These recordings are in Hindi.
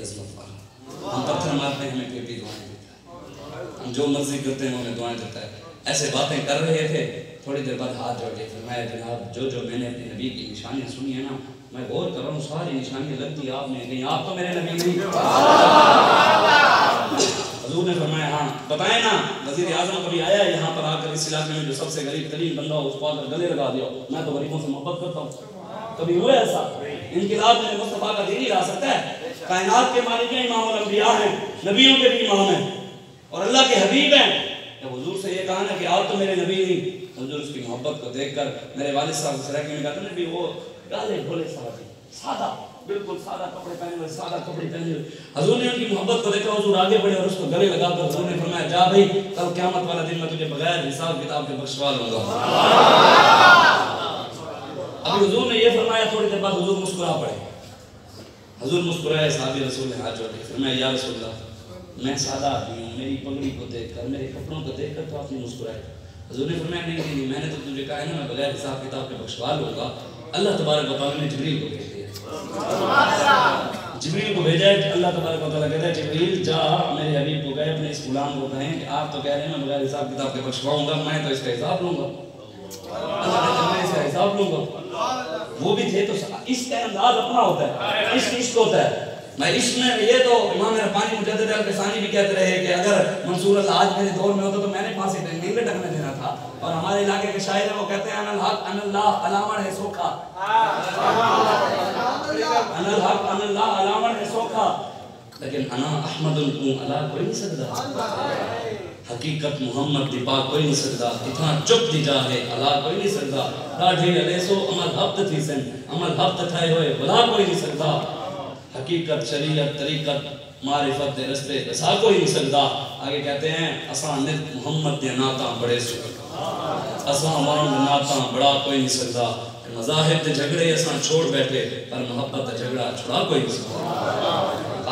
अजमत वाला। हम पत्थर मारते हैं, हमें कोई दुआएं देता है, हम जो मर्जी करते हैं हमें दुआएं देता है। ऐसे बातें कर रहे थे, थोड़ी देर बाद हाथ जोड़ के फरमाया जनाब जो मैंने अपने नबी की निशानियाँ सुनी है ना, मैं गौर कर रहा हूँ सारी निशानियाँ लगती आपने कहीं आप तो मेरे नबी नहीं। हुजूर ने फरमाया हाँ बताए ना, वज़ीर आज़म कभी आया यहाँ पर आकर इस इलाके में जो सबसे गरीब तरीन बंदा हो उसको आकर गले लगा दिया, मैं तो गरीबों से मोहब्बत करता हूँ, कभी हुआ ऐसा? इनकिलाब में मुस्तफ़ा का दीन ही ला सकता है? कायनात के मालिक इमामुल अंबिया हैं, नबियों के भी इमाम हैं और अल्लाह के हबीब हैं। जब हुजूर से ये कहा ना कि आप तो मेरे नबी नहीं, हुजूर उसकी मोहब्बत को देखकर मेरे वालिद साहब सराकी में कहते नबी वो काले भोले साहब सादा बिल्कुल सादा कपड़े पहने हुए, सादा कपड़े पहने हुए। हुजूर ने उनकी मोहब्बत को देखा, हुजूर आगे बढ़े और उसको गले लगाकर हुजूर ने फरमाया जा भाई कल क़यामत वाला दिन मैं तुझे बगैर हिसाब किताब के बख्शवा लूंगा। अभी हुजूर ने ये फरमाया, थोड़ी देर बाद हुजूर मुस्कुरा पड़े। हुजूर मुस्कुराए, साहबी रसूल ने हाथ जोड़ के फरमाया या रसूलल्लाह मैं सादा आदमी हूँ, मेरी पगड़ी को देखकर मेरे कपड़ों को देखकर तो आपने मुस्कुराए। हुजूर ने फरमाया नहीं मैंने तो तुझे कहा है ना मैं बगैर हिसाब किताब के बख्शवा लूंगा। अल्लाह तबारक व तआला ने जिब्रील को भेज दिया, जिब्रील को भेजा है। अल्लाह तबारक व तआला कहता है जिब्रील जा मेरे हबीब को कहे अपने इस गुलाम को कहें कि आप तो कह रहे हैं मैं बगैर हिसाब किताब के बख्शवाऊंगा, मैं तो इसका हिसाब लूंगा। अल्लाह कहता है मैं इसका हिसाब लूंगा। वो भी थे तो इसका अंदाज अपना होता है, इश्क होता है। मैं इसमें ये तो इमाम रब्बानी मुजद्दिद अल-क़सानी भी कहते रहे कि अगर मंसूर आज मेरे दौर में होता तो मैंने फांसी नहीं लटकने देना था। और हमारे इलाके के शायर हैं वो कहते हैं अनल हक अनल्लाह अलामण है सोखा, अनल हक अनल्लाह अलामण है सोखा, लेकिन अना अहमदुल तू अला कोई नहीं सकता, हकीकत मोहम्मद दिपा कोई नहीं सकता, इतना चुप दिजा है अला कोई नहीं सकता, डाढ़ी अलेसो अमल हफ्त थी सन अमल हफ्त थे होए भला कोई नहीं सकता, हकीकत शरीयत तरीकत मारिफत दे रस्ते दसा कोई नहीं सकता। आगे कहते हैं असा नित मोहम्मद दे नाता बड़े सुख, असा वांग नाता बड़ा कोई नहीं सकता, मज़ाहिब दे झगड़े असा छोड़ बैठे पर मोहब्बत दा झगड़ा छुड़ा कोई नहीं सकता।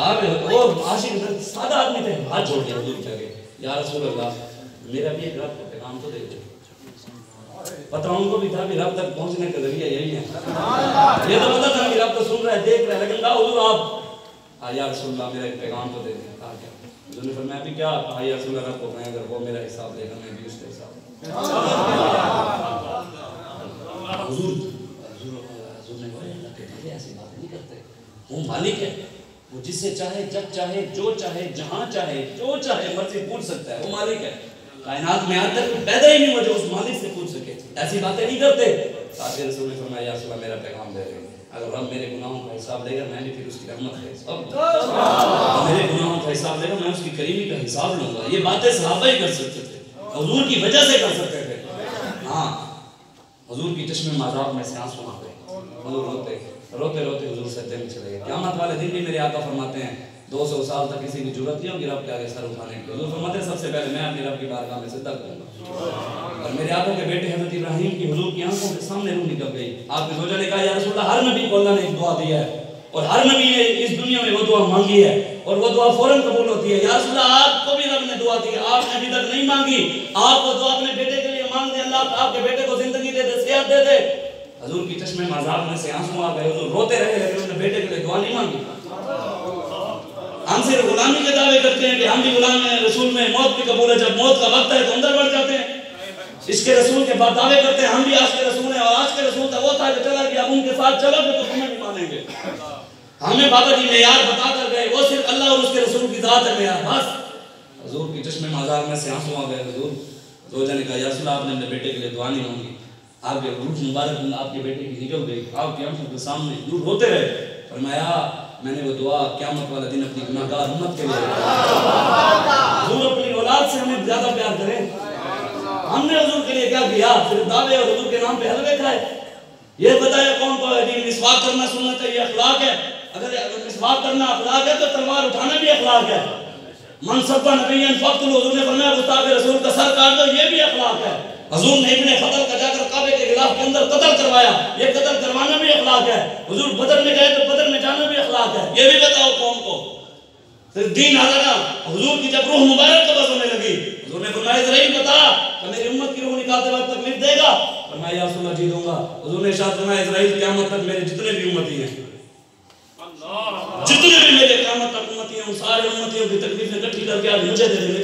आगे और आशिक सादा आदमी थे, हाथ जोड़ के हुजूर कह गए या रसूल अल्लाह मेरा भी एक रब का पैगाम तो दे दो। पता उनको भी था कि रब तक पहुंचने का जरिया यही है, ये तो पता था कि रब तो सुन रहा है देख रहा है, लेकिन कहा हुजूर आप या रसूल अल्लाह मेरा एक पैगाम तो दे दें। कहा क्या? हुजूर ने फरमाया भी क्या? कहा या रसूल अल्लाह को कहें अगर वो मेरा हिसाब लेगा मैं भी उसका हिसाब। हुजूर ने बोले अल्लाह के बंदे ऐसी बातें नहीं करते, वो मालिक है, वो जिससे चाहे जब चाहे जो चाहे जहां चाहे जो चाहे मर्जी पूछ सकता है, वो मालिक है। कायनात में आज तक पैदा ही नहीं हुआ जो उस मालिक से पूछ सके, ऐसी बातें नहीं करते। साथ रसूल ने फरमाया या रसूल मेरा पैगाम दे देंगे, अगर रब मेरे गुनाहों का हिसाब लेगा मैं भी फिर उसकी रहमत का हिसाब, मेरे गुनाहों का हिसाब लेगा मैं उसकी करीमी का हिसाब लूंगा। ये बातें सहाबा ही कर सकते थे, हुजूर की वजह से कर सकते थे। हाँ हुजूर की चश्मे मज़ाब में से आंसू आ गए, हुजूर रोते रोते हुजूर सजदे में चले गए। क़यामत वाले दिन भी मेरे आका फरमाते हैं 200 साल तक किसी की जरूरत नहीं होगी रब के आगे सर उठाने की। हुजूर फरमाते हैं सबसे पहले मैं अपने रब की बारगाह में सिजदा करूंगा। और मेरे आका के बेटे हजरत इब्राहिम की हुजूर की आंखों के सामने रूह निकल गई। आपके जोजा ने कहा या रसूल अल्लाह हर नबी को अल्लाह ने एक दुआ दी है और हर नबी ने इस दुनिया में वो दुआ मांगी है और वो दुआ फौरन कबूल होती है। या रसूल अल्लाह आपको भी रब ने दुआ दी है, आपने अभी तक नहीं मांगी, आप वो दुआ अपने बेटे के लिए मांग दे, अल्लाह आपके बेटे को जिंदगी दे दे, सेहत दे दे। हुजूर की चश्मे मज़ाब में से आंसू आ गए, हुजूर रोते रहे लेकिन अपने बेटे के लिए दुआ नहीं मांगी। हम सिर्फ गुलामी के दावे करते हैं कि हम भी गुलाम हैं, रसूल में मौत भी कबूल है, जब मौत का वक्त है तो अंदर बढ़ जाते हैं। इसके रसूल के बाद दावे करते हैं हम भी आज के रसूल हैं और आज के रसूल तो वो था जो चला गया, उनके साथ चलोगे तो तुम्हें नहीं मानेंगे। हमें बाबा जी मेयार बता कर गए, वो सिर्फ अल्लाह और उसके रसूल की जात है मेयार बस। हुजूर की चश्मे मज़ार में से आंसू आ गए। हुजूर रोजा ने कहा या रसूल आपने अपने बेटे के लिए दुआ नहीं मांगी, आपके रूह मुबारक आपके बेटे की निकल गई आपकी आंखों के सामने, दूर होते रहे। फरमाया मैंने वो दुआ क़यामत वाला दिन अपनी गुनाहगार उम्मत के लिए। हुजूर अपनी औलाद से हमें ज्यादा प्यार करें, हमने हुजूर के लिए क्या किया? सिर्फ दावे और हुजूर के नाम पे हलवे खाए। ये बताया कौन को है कि मिसवाक करना सुन्नत है, ये अखलाक है। अगर मिसवाक करना अखलाक है तो तलवार उठाना भी अखलाक है। मनसब्बा नबिय्यन फक़्तुलहू, हुजूर ने फरमाया गुस्ताख रसूल का सर काट दो, ये भी अखलाक है। हुजूर ने इब्ने फदल का जाकर काबे के गिलाफ के अंदर कत्ल करवाया, ये कत्ल करवाना भी अखलाक है। हुजूर बदर में गए तो बदर में जाना भी अखलाक है। ये भी बताओ कौम को सिर्फ दीन आना। हुजूर की जब रूह मुबारक कब्ज़ होने लगी, हुजूर ने फरमाया इज़राइल बता कि मेरी उम्मत की रूह निकालते वक्त तकलीफ देगा? फरमाया या रसूल अल्लाह जी दूंगा। हुजूर ने इरशाद फरमाया इज़राइल क़यामत तक मेरे जितने भी उम्मती हैं, जितने भी मेरे क़यामत तक उन सारे उम्मतियों की तकलीफें इकट्ठी करके आज मुझे दे देने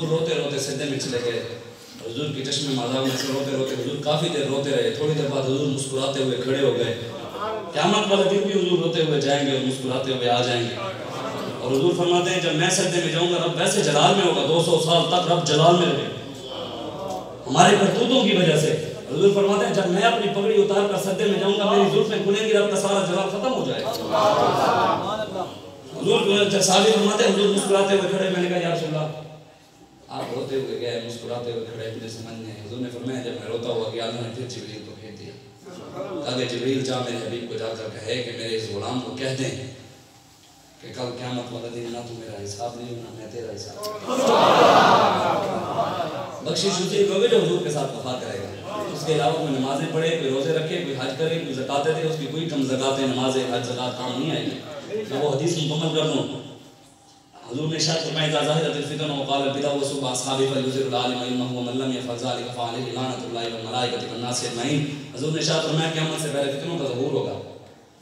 रोते रोते सिद्धे में चले गए। हुजूर की चश्मे माज़ाब में से रोते रोते हुजूर काफ़ी देर रोते रहे। थोड़ी देर बाद हुजूर मुस्कुराते हुए खड़े हो गए। क़यामत वाले दिन भी हुजूर रोते हुए जाएंगे और मुस्कुराते हुए आ जाएंगे। और हुजूर फरमाते हैं जब मैं सिद्धे में जाऊँगा रब वैसे जलाल में होगा, 200 साल तक रब जलाल में रहे हमारे करतूतों की वजह से। हुजूर फरमाते हैं जब मैं अपनी पगड़ी उतार कर सद्दे में जाऊँगा मेरी जुल्फ़ें खुलेंगी, रब का सारा जलाल खत्म हो जाएगा। हुजूर साहब फरमाते हैं हुजूर मुस्कुराते हुए खड़े। मैंने कहा या रसूलल्लाह आप रोते हुए गए, मुस्कुराते हुए खड़े, मुझे समझ नहीं। हुजूर ने फरमाया जब मैं रोता हुआ गया अल्लाह ने फिर जिब्रील को भेज दिया। कहा जिब्रील जा मेरे हबीब को जाकर कहे कि मेरे इस गुलाम को कह दें कि कल क़यामत वाला दिन ना तू मेरा हिसाब नहीं ना मैं तेरा हिसाब। बख्शिश उसी को जो हुजूर के साथ वफा करेगा। उसके अलावा कोई नमाजें पढ़े, कोई रोजे रखे, कोई हज करे, कोई ज़कात दे, उसकी कोई कम ज़कातें नमाजें हज ज़कात काम नहीं आएगी। तो वो हदीस मुकम्मल कर दूँ। हुजूर ने इरशाद फरमाया इज़ा ज़ाहिरतिल फितन व क़ाल बिदा व सुब अस्हाबी फलयुज़िरुल आलिम इल्महु व मन लम यफ़अल ज़ालिका फ़अलैहि लानतुल्लाहि वल मलाइकति वन नासि अजमईन। हुजूर ने इरशाद फरमाया क़यामत से पहले फितनों का ज़हूर होगा,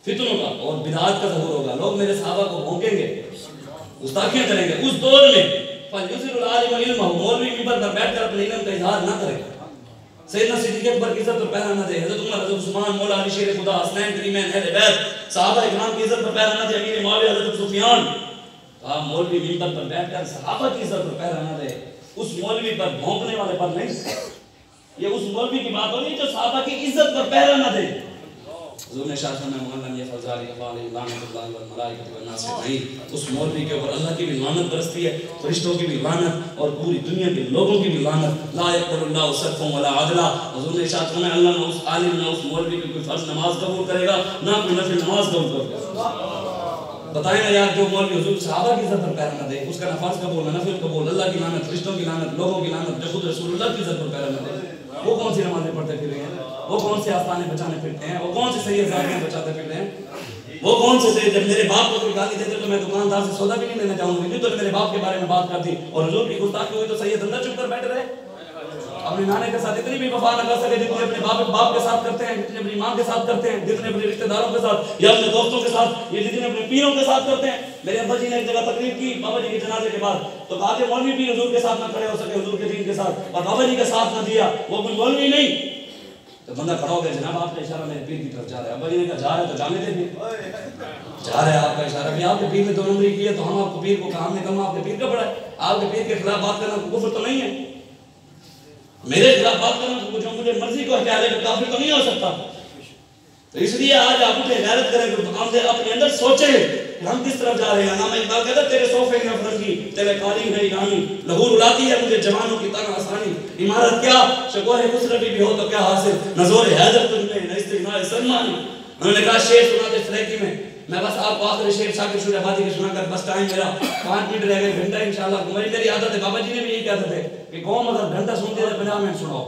फितनों का और बिदअत का ज़हूर होगा। लोग मेरे सहाबा को भौंकेंगे, गुस्ताखियां करेंगे। उस दौर में फलयुज़िरुल आलिम इल्महु, मौलवी मिंबर पर बैठकर अपने इल्म का इज़हार न करे, सैयदना सिद्दीक़ अकबर की इज्जत पर पहरा न दे, हज़रत उमर, हज़रत उस्मान, मौला अली शेर खुदा, हसनैन करीमैन, अहले बैत, सहाबा इकराम की इज्जत पर पहरा न दे, अमीर मुआविया, हज़रत सुफियान। आप मौलवी मिंबर पर बैठकर सहाबा की इज्जत पर पहरा न दे, उस मौलवी पर भौंकने वाले पर नहीं। ये उस मौलवी की बात हो रही है जो सहाबा की इज्जत पर पहरा न दे। हुजूर ने इरशाद फरमाया मन लम यफ़अल ज़ालिका फ़अलैहि लानतुल्लाहि वल मलाइकति वन नासि अजमईन। उस मौलवी के ऊपर अल्लाह की भी लानत बरसती है, फरिश्तों की भी लानत और पूरी दुनिया के लोगों की भी लानत। ला यक़बलुल्लाहु सर्फ़न वला अदला। हुजूर ने इरशाद फरमाया अल्लाह ना उस आलिम ना उस मौलवी की कोई फ़र्ज़ नमाज कबूल करेगा ना कोई नफिल नमाज कबूल करेगा। बताएं ना यार, जो मौलवी हुजूर सहाबा की इज्जत पर पैरा न दे, उसका ना फ़र्ज़ कबूल ना नफिल कबूल, अल्लाह की लानत, फरिश्तों की लानत, लोगों की लानत, जो खुद रसूलुल्लाह की इज्जत पर पैरा न दे, वो कौन सी नमाजें पढ़ते फिर रहे हैं? वो कौन से आस्थाने बचाने फिरते हैं? वो कौन से सैयद ज़ाकियां बचाते फिर रहे हैं? वो कौन से सैयद? जब मेरे बाप को कोई गाली देते तो मैं दुकानदार से सौदा भी नहीं लेना चाहूँगा, क्यों? तो मेरे बाप के बारे में बात करती और हुजूर की गुस्ताखी हुई तो सैयद अंदर चुप कर बैठ रहे। अपने नाने के साथ इतनी भी वफा न कर सके जितनी अपने बाप के साथ करते हैं, जितनी अपनी माँ के साथ करते हैं, जितने अपने रिश्तेदारों के साथ या अपने दोस्तों के साथ, ये जितने अपने पीरों के साथ करते हैं। मेरे अब्बा जी ने एक जगह तकरीर की बाबा जी के जनाजे के बाद, तो कहा कि मौलवी भी हुजूर के साथ ना खड़े हो सके, हुजूर के दीन के साथ, और बाबा जी का साथ ना दिया, वो कोई मौलवी नहीं। तो बंदा खड़ा हो गया, जनाब आपका इशारा मेरे पीर की तरफ जा रहा है। अब्बा जी ने कहा जा रहा है तो जाने दे, जा रहा है आपका इशारा भी, आपके पीर ने 2 नंबरी की है तो हम आपको पीर को कहा, हमने कहा आपके पीर का बड़ा है, आपके पीर के खिलाफ बात करना कुफ्र तो नहीं है, मेरे खिलाफ बात करना जो मुझे मर्जी को हटा लेगा काफिर तो नहीं हो सकता। तो इसलिए आज आप उठे गैरत करें, हम अपने अंदर सोचें हम किस तरफ जा रहे हैं। नाम इकबाल कहता तेरे सोफे में अफरंगी, तेरे कालीन है ईरानी, लहू रुलाती है मुझे जवानों की तना आसानी, इमारत क्या शकोहे खुसरवी भी हो तो क्या हासिल, नजोर हैदर तुझमें न इस्तिगना सलमानी। उन्होंने कहा शेर सुना दे फ्रैकी में, मैं बस आपको आखिरी शेर शाकिर शुराबादी के सुनाकर बस टाइम मेरा 5 मिनट रह गए, घंटा इंशाल्लाह। मेरी आदत है, बाबा जी ने भी यही कहते थे कि कौम अगर घंटा सुनती है तो 50 मिनट सुनाओ,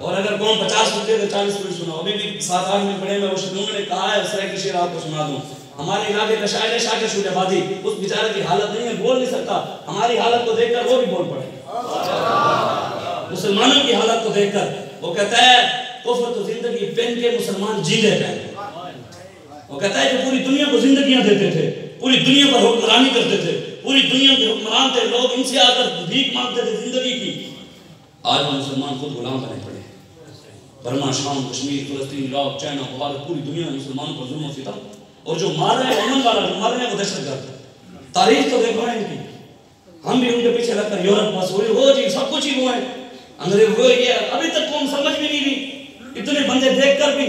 और अगर कौम 50 सुनती है तो 40 मिनट सुनाओ। अभी भी 7-8 मिनट पड़े, मैं उस ने कहा है फ्रैकी शेर आपको सुना दूं। हमारे इलाके का शायर है शाकिर शुराबादी, उस बेचारे की हालत नहीं है, बोल नहीं सकता, हमारी हालत को देखकर वो भी बोल पड़े। मुसलमानों की हालत को देखकर वो कहता है कुफ्र तो जिंदगी पेन के मुसलमान जी लेते हैं। वो कहता है कि पूरी दुनिया को जिंदगियां देते थे, पूरी दुनिया पर हुक्मरानी करते थे, पूरी दुनिया के हुक्मरान थे, लोग इनसे आकर भीख मांगते थे जिंदगी की। आज वो मुसलमान खुद गुलाम बने पड़े। बर्मा, शाम, कश्मीर, फिलिस्तीन, इराक, चाइना, भारत, पूरी दुनिया में मुसलमानों पर जुल्म और सितम, और जो मार रहे हैं अमन वाला, जो मार रहे हैं वो दहशतगर्द। तारीख तो देखो ना इनकी, हम भी उनके पीछे लगकर यूरोप पास हो जी सब कुछ ही वो है, अंग्रेज वो ये अभी तक कौन समझ भी नहीं ली, इतने बंदे देखकर भी।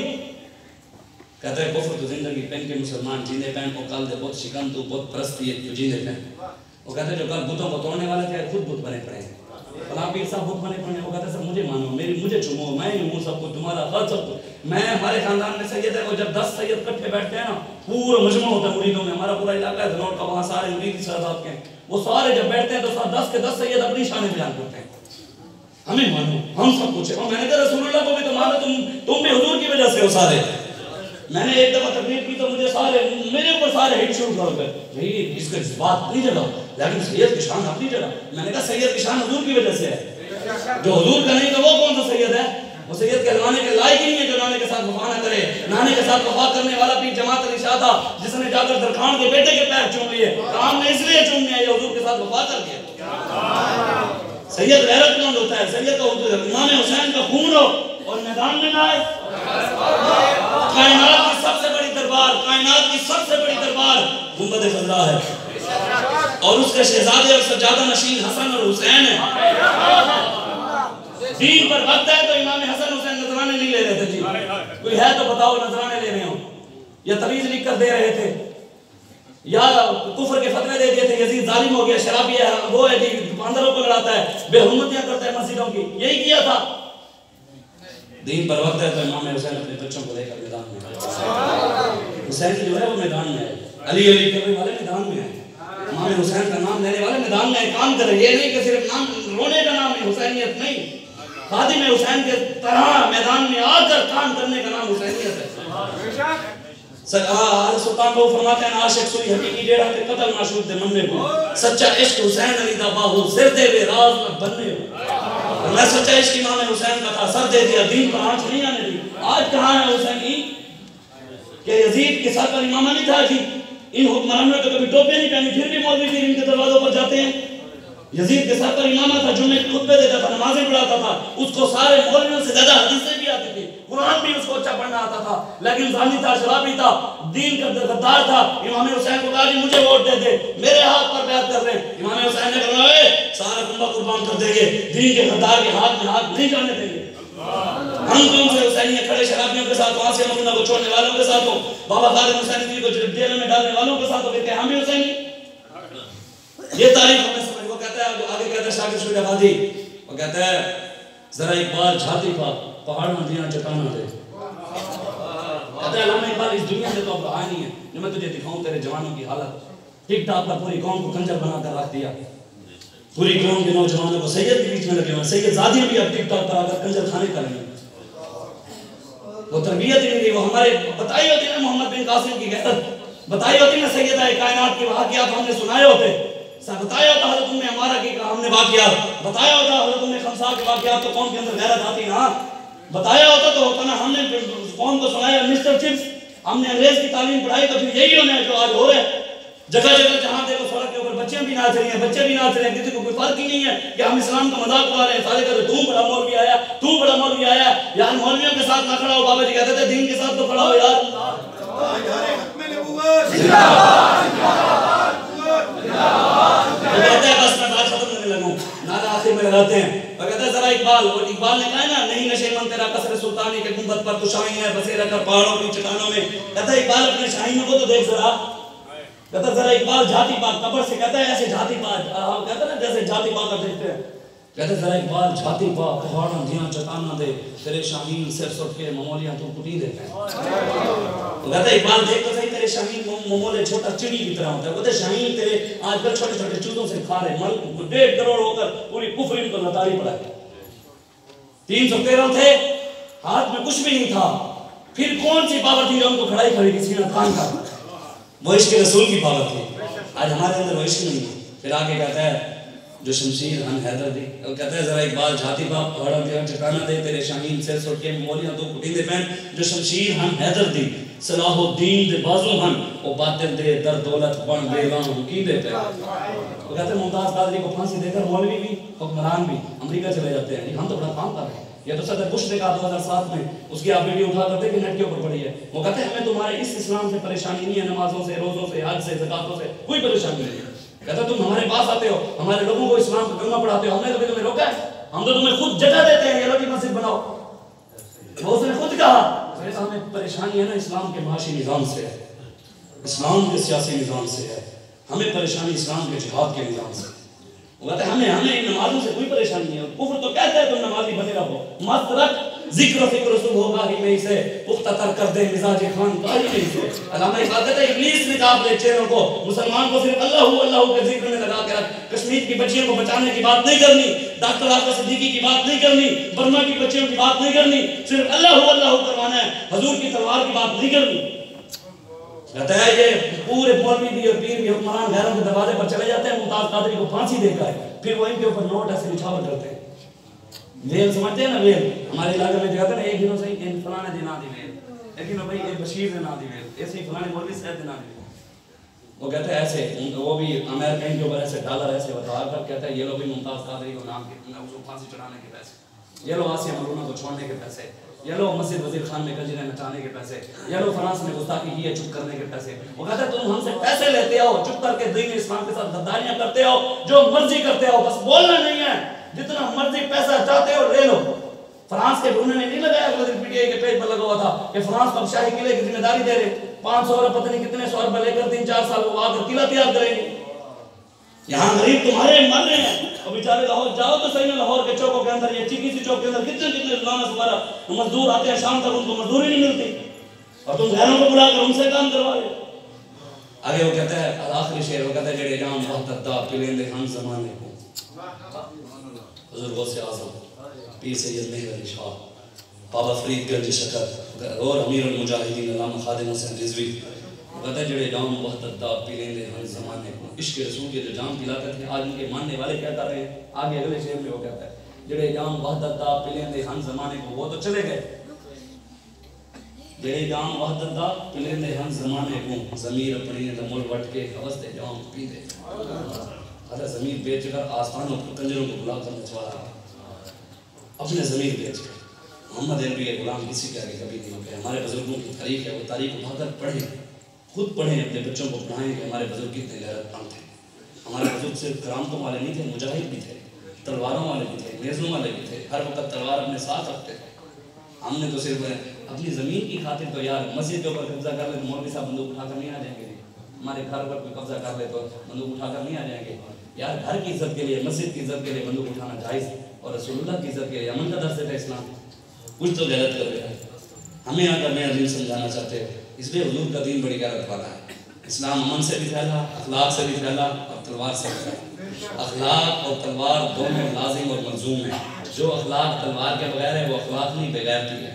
कहते हैं कुफ्र तो जिंदगी पेन के मुसलमान जीने पैन को कल दे बहुत शिकन तू बहुत प्रस्ती है तू जीने पैन। वो कहते हैं जो कल बुतों को तोड़ने वाले थे खुद बुत बने पड़े हैं, फलां पीर साहब बुत बने पड़े हैं। वो कहते हैं सब मुझे मानो, मुझे चुमो, मैं ही हूँ सब कुछ, तुम्हारा हर सब कुछ मैं। हमारे खानदान में सैयद है, वो जब 10 सैयद इकट्ठे बैठते हैं ना, पूरा मजमा होता है मुरीदों में, हमारा पूरा इलाका है धनौर का, वहाँ सारे मुरीद सरदार के, वो सारे जब बैठते हैं तो 10 के 10 सैयद अपनी शान बयान करते हैं। हमें मानो, हम सब कुछ है। और मैंने कहा रसूलुल्लाह को भी तो मानो, तुम भी हुजूर की वजह से हो सारे। मैंने एक दफा तकलीफ की तो मुझे सारे मेरे ऊपर सारे हिट शुरू कर गए, भाई इसका बात अपनी जगह, लेकिन सैयद की शान अपनी जगह। मैंने कहा सैयद की शान हुजूर की वजह से है, जो हुजूर का नहीं तो वो कौन सा सैयद है? वो सैयद कहलाने के लायक ही नहीं है जो नाने के साथ वफा न करे। नाने के साथ वफा करने वाला पीर जमात अली शाह था, जिसने जाकर दरखान के बेटे के पैर चूम लिए। काम ने इसलिए चूम लिया ये हुजूर के साथ वफा करके। सैयद गैरतमंद होता है, सैयद का इमाम हुसैन का खून हो और मैदान में ना आए। कायनात की सबसे बड़ी दरबार, कायनात की सबसे बड़ी दरबार गुंबद खज़रा है, और उसके शहजादे और सज्जादा नशीन हसन और हुसैन है। दीन पर वक्त है तो इमाम हसन हुसैन नजराने नहीं ले रहे थे जी। कोई है तो बताओ नजराने ले रहे हो, या तवीज़ लिख कर दे रहे थे, या कुफर के फतवे दे दिए थे, यजीद जालिम हो गया, शराबी है, वो है कि बंदरों को लड़ाता है, बेहुरमतियां करता है मस्जिदों की, यही किया था। दीन पर वक्त है तो इमाम हुसैन अपने बच्चों को लेकर मैदान में आए। हुसैन जो है वो मैदान में है, अली अली करने वाले मैदान में है, इमाम हुसैन का नाम लेने वाले मैदान में काम कर रहे। ये नहीं कि सिर्फ नाम रोने का नाम है हुसैनियत नहीं, खादिम हुसैन के तरह मैदान में आकर काम करने का नाम हुसैनियत है। सुल्तान को फरमाते हैं आशिक सुई हकीकी जेड़ा ते कतल माशूक दे मनने को, सच्चा इश्क हुसैन अली दा बाहु सिर दे वे राज न बनने को। मैं सच्चा इश्क इमाम हुसैन का था, सर दे दिया दीन पर आंच नहीं आने दी। आज कहां है हुसैनी कि यजीद के सर पर इमामा नहीं था जी। इन हुक्मरानों ने तो कभी टोपी नहीं पहनी, फिर भी मौलवी फिर इनके दरवाजों पर जाते हैं। यजीद के सर पर इमामा था, जुम्मे के खुतबे देता था, नमाजें पढ़ाता था, उसको सारे मौलवियों से ज्यादा हदीसें भी आती थी, कुरान भी उसको अच्छा पढ़ना आता था, लेकिन जानी था, शराबी था, दीन का गद्दार था। इमाम हुसैन को कहा मुझे वोट दे दे, मेरे हाथ पर बैत कर रहे हैं। इमाम हुसैन ने कहा सारा कुंबा कुर्बान कर देंगे, दीन के गद्दार के हाथ में हाथ नहीं जाने देंगे। हम कौन से हुसैनी खड़े शराबियों के साथ, वहां से मदीना को छोड़ने वालों के साथ हो, बाबा खालिद हुसैनी को जेल में डालने वालों के साथ हो, फिर हम भी हुसैनी। ये तारीफ हमें समझ। वो कहता है आगे कहता है शाकिर शुजा आबादी, वो कहता है जरा इकबाल छाती पर पहाड़ में दिया चट्टाना दे। कहता है अल्लामा इकबाल इस दुनिया में तो अब आया नहीं है जो मैं तुझे दिखाऊं तेरे जवानों की हालत। टिकटॉक पर पूरी कौम को कंजर बनाकर रख दिया, पूरी कौम के नौजवानों को सैयद के बीच में लगे हुए, सैयद जादियां भी अब टिकटॉक पर आकर कंजर खाने का लगी। वो तरबियत ही नहीं, वो हमारे बताई होती है मोहम्मद बिन कासिम की गैरत, बताई होती है सैयदा कायनात की वाक़ियात हमने सुनाए होते, बताया होता हज़रत उम्मे अम्मारा की हमने वाक़ियात, बताया होता हज़रत उम्मे खमसा के वाक़ियात, तो कौम के अंदर गैरत आती ना। बताया होता तो होता ना, हमने कौम को सुनाया मिस्टर चिप्स, हमने अंग्रेज की तालीम पढ़ाई, तो फिर यही होना है जो आज हो रहा है। जगह जगह जहाँ देखो सड़क के ऊपर बच्चे भी नाच रहे हैं, बच्चे भी नाच रहे हैं, किसी को कोई फर्क ही नहीं है कि हम इस्लाम का मजाक उड़ा रहे हैं। सारे कहते तू बड़ा मौलवी आया, तू बड़ा मौलवी आया। यार मौलवियों के साथ ना खड़ा हो, बाबा जी कहते थे दीन के साथ तो खड़ा हो यार। बस मैं बात खत्म करने लगूं, नारा आखिर में लगाते हैं। और कहता है जरा इकबाल, और इकबाल ने कहा ना नहीं नशे मन तेरा कसर सुल्तानी के गुंबद पर कुशाई है बसेरा कर पहाड़ों की चट्टानों में। कहता है इकबाल अपने शाहीनों को तो देख जरा, कहता जरा इकबाल जाति पाक कब्र से, कहता है ऐसे जाति पाक, कहता है ना जैसे जाति पाक कर देखते हैं। कहते जरा इकबाल छाती पा पहाड़ों दिया चट्टाना दे तेरे शाहीन सिर सुट के ममोलियां तो कुटी देते हैं। तो कहते इकबाल देख तो सही तेरे शाहीन ममोले छोटा चिड़ी की तरह होता है। कहते शाहीन तेरे आजकल छोटे छोटे चूजों से खा रहे, 1.5 करोड़ होकर पूरी कुफर इनको लताड़ी पड़ा है। 313 थे, हाथ में कुछ भी नहीं था, फिर कौन सी पावर थी उनको खड़ाई खड़ी की सीना तान का? वो इश्क रसूल की पावर थी। आज हमारे अंदर वो इश्क नहीं है। फिर आगे कहता है जो शमशीर हम हैदर दी, कहता है जरा इकबाल छाती पर पहाड़ों दिया चट्टाना दे तेरे शाहीन सिर सुट के मौलियां तो कुटी दे पहन। जो शमशीर हम हैदर दी सलाहुद्दीन दे बाजू हन ओ बातिल दे दर दौलत बन दे लां की दे पे। वो कहते हैं मुमताज कादरी को फांसी देकर मौलवी भी हुक्मरान भी अमेरिका चले जाते हैं। हम तो बड़ा काम कर रहे हैं। ये तो सदर बुश ने कहा 2007 में, उसकी आप वीडियो उठा करते कि नेट के ऊपर पड़ी है। वो कहते हैं हमें तुम्हारे इस इस्लाम से परेशानी नहीं है, नमाजों से, रोजों से, हज से, ज़कातों से कोई परेशानी नहीं है। कहता तुम हमारे पास आते हो, हमारे लोगों को इस्लाम का कलमा पढ़ाते हो, हमने कभी तुम्हें रोका है? हम तो तुम्हें खुद जगह देते हैं, ये लो की मस्जिद बनाओ। वो उसने खुद कहा हमें परेशानी है ना इस्लाम के माशी निज़ाम से है, इस्लाम के सियासी निज़ाम से है, हमें परेशानी इस्लाम के जिहाद के निज़ाम से। वो कहते हैं हमें इन नमाजों से कोई परेशानी नहीं है। कुफ्र तो कहता है तुम नमाजी बने रहो, मस्त रख जिक्र फिक्र सुबह होगा ही में से पुख्ता तर कर दे मिजाज खान का ही नहीं से। अल्लामा इकबाल कहते हैं इब्लीस ने कहा अपने चेहरों को मुसलमान को सिर्फ अल्लाह अल्लाह के जिक्र में लगा के रख। कश्मीर की बच्चियों को बचाने की बात नहीं करनी, डॉक्टर आका सिद्दीकी की बात नहीं करनी, बर्मा की बच्चियों की बात नहीं करनी, सिर्फ अल्लाह अल्लाह करवाना है, हुजूर की तलवार की बात नहीं करनी। कहता है ये पूरे मौलवी भी और पीर भी हुक्मरान गैरों के दरवाजे पर चले जाते हैं, मुमताज कादरी को फांसी देकर फिर वो इनके ऊपर नोट ऐसे निछावर करते हैं। वेल समझते हैं ना, वेल हमारे इलाके में कहते हैं ना, एक दिनों से इन फलाने दिन आ दी वेल, लेकिन भाई एक बशीर ने ना दी वेल, ऐसे ही फलाने मौलवी से दिन आ दी। वो कहते हैं ऐसे, वो भी अमेरिका के ऊपर ऐसे डॉलर ऐसे बता कर कहता है ये लो भी मुमताज कादरी को नाम के उसको फांसी चढ़ाने के पैसे, ये लो आसिया मरूना को छोड़ने के पैसे, ये लो मस्जिद वजीर खान में कजीरे नचाने के पैसे, ये लो फ्रांस में गुस्ताखी की है चुप करने के पैसे। वो कहता है तुम हमसे पैसे लेते हो, चुप करके दीन इस्लाम के साथ गद्दारियां करते हो, जो मर्जी करते हो, बस बोलना नहीं है, जितना मर्जी पैसा चाहते हो ले लो। फ्रांस के उन्होंने नहीं लगाया, पीटीआई के पेज पर लगा हुआ था कि फ्रांस को शाही किले की जिम्मेदारी दे रहे, 500 और पता नहीं कितने 100 रुपए लेकर 3-4 साल को आकर किला तैयार करेंगे। यहाँ गरीब तुम्हारे मर रहे हैं और बेचारे लाहौर जाओ तो सही में, लाहौर के चौकों के अंदर ये चिकी सी चौक के अंदर कितने कितने मजदूर आते हैं, शाम तक उनको मजदूरी नहीं मिलती और तुम घरों को बुलाकर उनसे काम करवा रहे। आगे वो कहता है आखिरी शेर, वो कहता है जेड़े जाम वहदत पिलेंदे हम ज़माने को हुजूर गौसे आज़म पीर सैयद मेहर अली शाह बाबा फरीद गंज शकर और अमीर अल मुजाहिदीन अल्लामा खादिम हुसैन रिजवी कहता है जेड़े जाम वहदत पिलेंदे हम ज़माने को, इश्क रसूल के जो जाम पिलाते थे आज उनके मानने वाले क्या कर रहे हैं। आगे अगले शेर में वो कहता है जेड़े जाम वहदत पिलेंदे हम ज़माने को, वो तो चले गए, जेड़े जाम वहदत पिलेंदे हम ज़माने को, ज़मीर अपनी ने मुल वट के हवस्ते जाम पींदे। अरे ज़मीर बेचकर आसमानों पर कंजरों को बुलाकर नचवा रहा अपने ज़मीर बेचकर। मोहम्मद अरबी के गुलाम किसी के आगे कभी नहीं होते। हमारे बुजुर्गों की तारीख है, वो तारीख उठाकर पढ़ें, खुद पढ़ें, अपने बच्चों को पढ़ाएं कि हमारे बुजुर्ग कितने गैरतमंद थे। हमारे बुजुर्ग सिर्फ करामतों वाले नहीं थे, मुजाहिद भी थे, तलवारों वाले भी थे, नेज़ों वाले भी थे, हर वक्त तलवार अपने साथ रखते थे। हमने तो सिर्फ अपनी ज़मीन की खातिर तो यार मस्जिद के ऊपर कब्जा कर ले तो मौलवी साहब बंदूक उठाकर नहीं आ जाएंगे, हमारे घर पर कोई कब्जा कर ले तो बंदूक उठाकर नहीं आ जाएंगे। यार घर की इज्जत के लिए, मस्जिद की इज्जत के लिए बंदूक उठाना जायज़ और रसूलुल्लाह की इज्जत के लिए अमन का दर्स देता इस्लाम। कुछ तो गलत कर रहे हैं, हमें आकर नया दीन समझाना चाहते हो, इसलिए हुजूर का दीन बड़ी गैरत वाला है। इस्लाम अमन से भी फैला, अखलाक से भी फैला और तलवार से भी फैला। अखलाक और तलवार दोनों लाजिम और मलजूम है। जो अखलाक तलवार के बगैर है वो अखलाक नहीं, बेगैरती है।